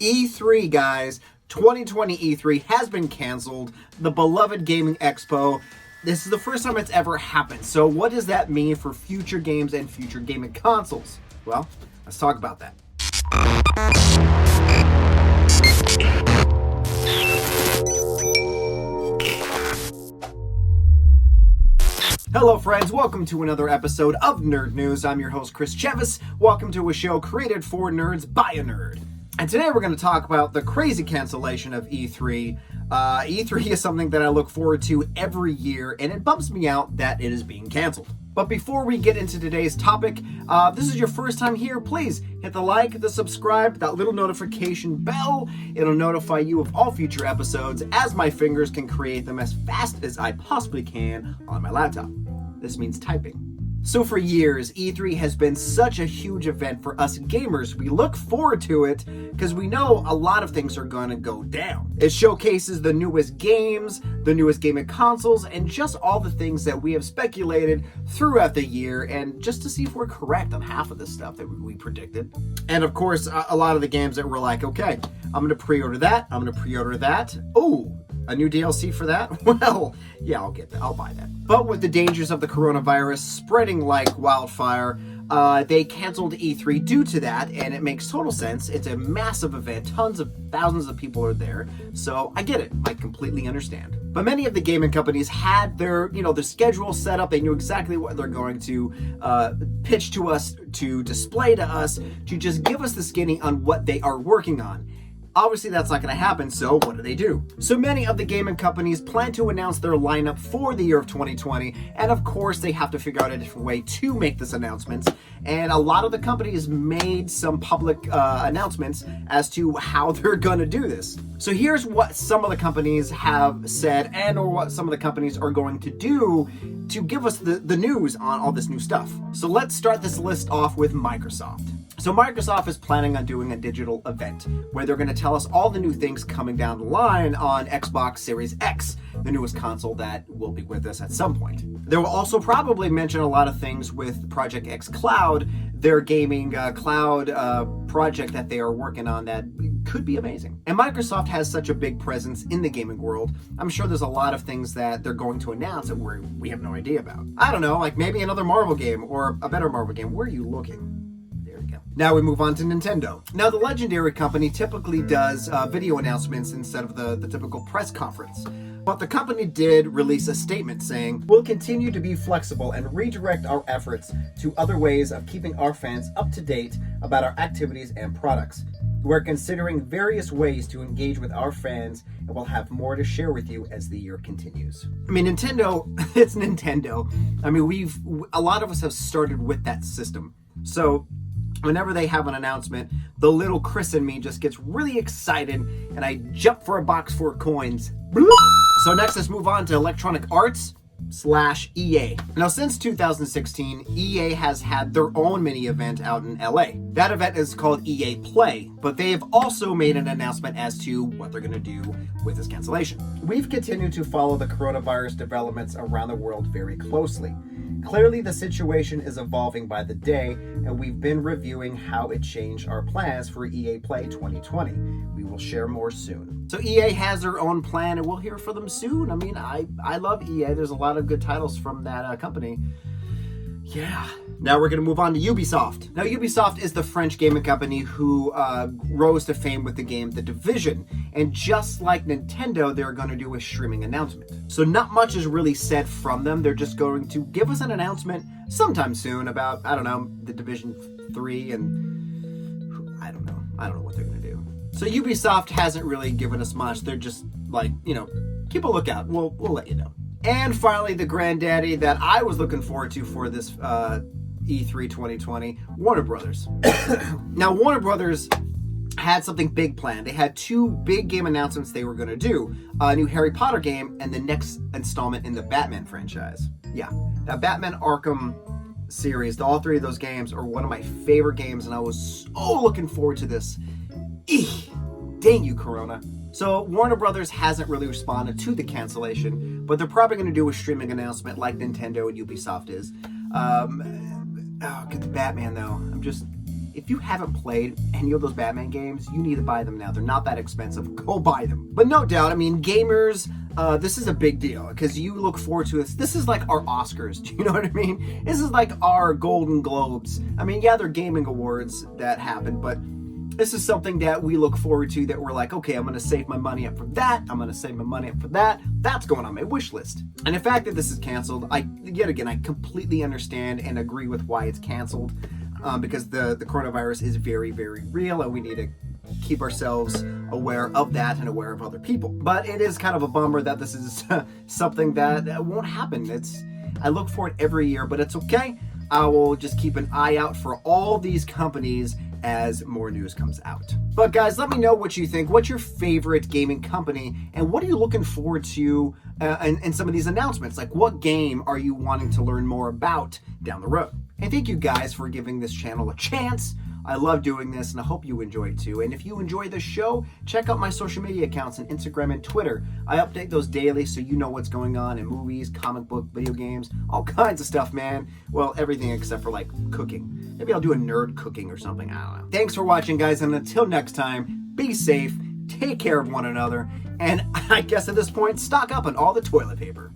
E3, guys. 2020 E3 has been canceled. The beloved gaming expo. This is the first time it's ever happened. So what does that mean for future games and future gaming consoles? Well, let's talk about that. Hello friends, welcome to another episode of Nerd News. I'm your host Chris Chevis. Welcome to a show created for nerds by a nerd. And today we're going to talk about the crazy cancellation of E3. E3 is something that I look forward to every year, and it bumps me out that it is being canceled. But before we get into today's topic, this is your first time here, please hit the like, the subscribe, that little notification bell. It'll notify you of all future episodes as my fingers can create them as fast as I possibly can on my laptop. This means typing. So for years, E3 has been such a huge event for us gamers. We look forward to it because we know a lot of things are going to go down. It showcases the newest games, the newest gaming consoles, and just all the things that we have speculated throughout the year, and just to see if we're correct on half of the stuff that we predicted. And of course, a lot of the games that we're like, okay, I'm going to pre-order that, I'm going to pre-order that. Oh, a new DLC for that? Well, yeah, I'll get that. I'll buy that. But with the dangers of the coronavirus spreading like wildfire, they canceled E3 due to that, and it makes total sense. It's a massive event. Tons of thousands of people are there. So I get it. I completely understand. But many of the gaming companies had their schedule set up. They knew exactly what they're going to pitch to us, to display to us, to just give us the skinny on what they are working on. Obviously, that's not going to happen, so what do? So many of the gaming companies plan to announce their lineup for the year of 2020, and of course, they have to figure out a different way to make this announcement. And a lot of the companies made some public announcements as to how they're going to do this. So here's what some of the companies have said, and or what some of the companies are going to do to give us the news on all this new stuff. So let's start this list off with Microsoft. So Microsoft is planning on doing a digital event where they're going to tell us all the new things coming down the line on Xbox Series X, the newest console that will be with us at some point. They will also probably mention a lot of things with Project X Cloud, their gaming cloud project that they are working on that could be amazing. And Microsoft has such a big presence in the gaming world. I'm sure there's a lot of things that they're going to announce that we have no idea about. I don't know, like maybe another Marvel game or a better Marvel game. Where are you looking? Now we move on to Nintendo. Now the legendary company typically does video announcements instead of the typical press conference. But the company did release a statement saying, "We'll continue to be flexible and redirect our efforts to other ways of keeping our fans up to date about our activities and products. We're considering various ways to engage with our fans, and we'll have more to share with you as the year continues." I mean, Nintendo, it's Nintendo. I mean, a lot of us have started with that system. So whenever they have an announcement, the little Chris in me just gets really excited and I jump for a box full of coins. So next, let's move on to Electronic Arts / EA. Now, since 2016, EA has had their own mini event out in LA. That event is called EA Play, but they have also made an announcement as to what they're going to do with this cancellation. We've continued to follow the coronavirus developments around the world very closely. Clearly, the situation is evolving by the day, and we've been reviewing how it changed our plans for EA Play 2020. We will share more soon. So EA has their own plan, and we'll hear from them soon. I mean, I love EA. There's a lot of good titles from that company. Yeah. Now we're going to move on to Ubisoft. Now, Ubisoft is the French gaming company who rose to fame with the game The Division. And just like Nintendo, they're going to do a streaming announcement. So not much is really said from them. They're just going to give us an announcement sometime soon about, I don't know, The Division 3 and I don't know what they're going to do. So Ubisoft hasn't really given us much. They're just like, keep a lookout. We'll let you know. And finally, the granddaddy that I was looking forward to for this E3 2020, Warner Brothers. Now, Warner Brothers had something big planned. They had two big game announcements they were going to do. A new Harry Potter game and the next installment in the Batman franchise. Yeah, that Batman Arkham series, all three of those games are one of my favorite games, and I was so looking forward to this. Dang you, Corona. So Warner Brothers hasn't really responded to the cancellation, but they're probably going to do a streaming announcement like Nintendo and Ubisoft is. Get the Batman though. if you haven't played any of those Batman games, you need to buy them now. They're not that expensive. Go buy them. But no doubt, I mean, gamers, this is a big deal because you look forward to this. This is like our Oscars. Do you know what I mean? This is like our Golden Globes. I mean, yeah, they're gaming awards that happen, but this is something that we look forward to, that we're like, okay, I'm going to save my money up for that. I'm going to save my money up for that. That's going on my wish list. And the fact that this is canceled, I completely understand and agree with why it's canceled, because the coronavirus is very, very real, and we need to keep ourselves aware of that and aware of other people. But it is kind of a bummer that this is something that won't happen. I look for it every year, but it's okay. I will just keep an eye out for all these companies as more news comes out. But guys, let me know what you think. What's your favorite gaming company, and what are you looking forward to in some of these announcements? Like, what game are you wanting to learn more about down the road? And thank you guys for giving this channel a chance. I love doing this, and I hope you enjoy it too. And if you enjoy this show, check out my social media accounts on Instagram and Twitter. I update those daily so you know what's going on in movies, comic book, video games, all kinds of stuff, man. Well, everything except for like cooking. Maybe I'll do a nerd cooking or something, I don't know. Thanks for watching, guys, and until next time, be safe, take care of one another, and I guess at this point, stock up on all the toilet paper.